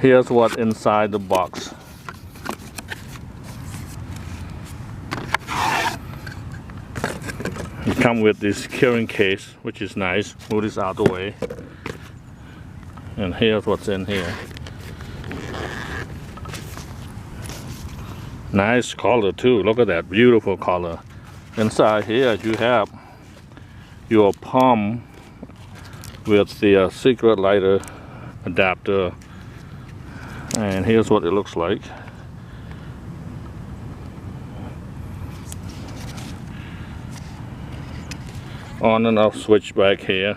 Here's what's inside the box. It comes with this carrying case, which is nice. Move this out of the way. And here's what's in here. Nice color too. Look at that beautiful color. Inside here you have your palm with the secret lighter adapter. And here's what it looks like. On and off switch back here.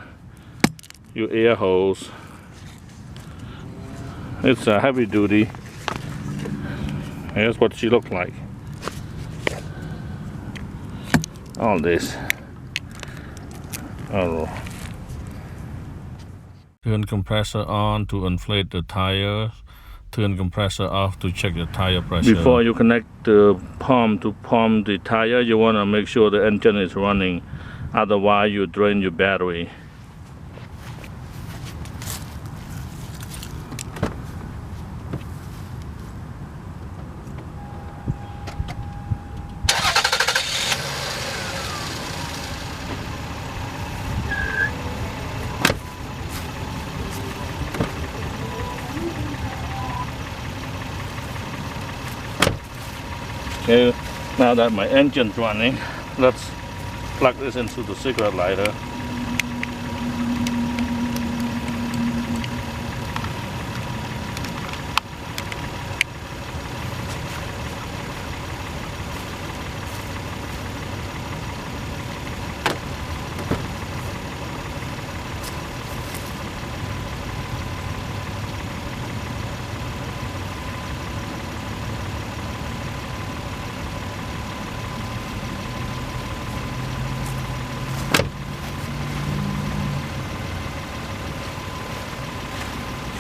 Your air hose. It's a heavy duty. Here's what she looks like. All this. Oh. Turn compressor on to inflate the tires. Turn compressor off to check the tire pressure. Before you connect the pump to pump the tire, you want to make sure the engine is running. Otherwise, you drain your battery. Okay, now that my engine's running, let's plug this into the cigarette lighter.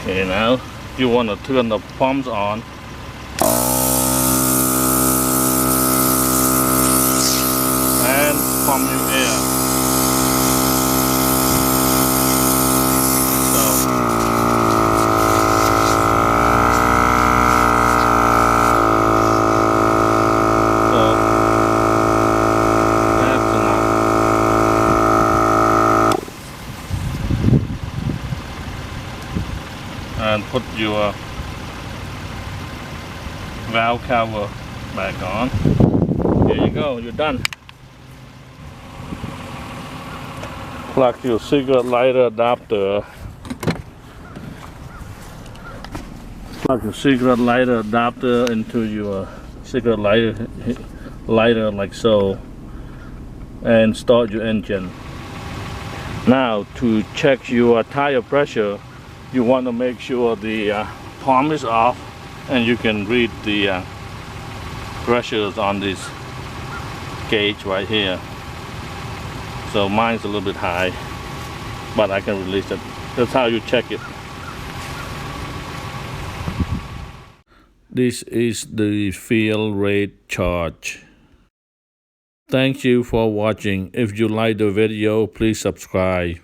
Okay, now you want to turn the pumps on. And pump your air. So that's enough. And put your valve cover back on. Here you go, you're done. Plug your cigarette lighter adapter. Plug your cigarette lighter adapter into your cigarette lighter like so, and start your engine. Now to check your tire pressure, you want to make sure the pump is off and you can read the pressures on this gauge right here. So mine's a little bit high, but I can release it. That's how you check it. This is the field rate charge. Thank you for watching. If you like the video, please subscribe.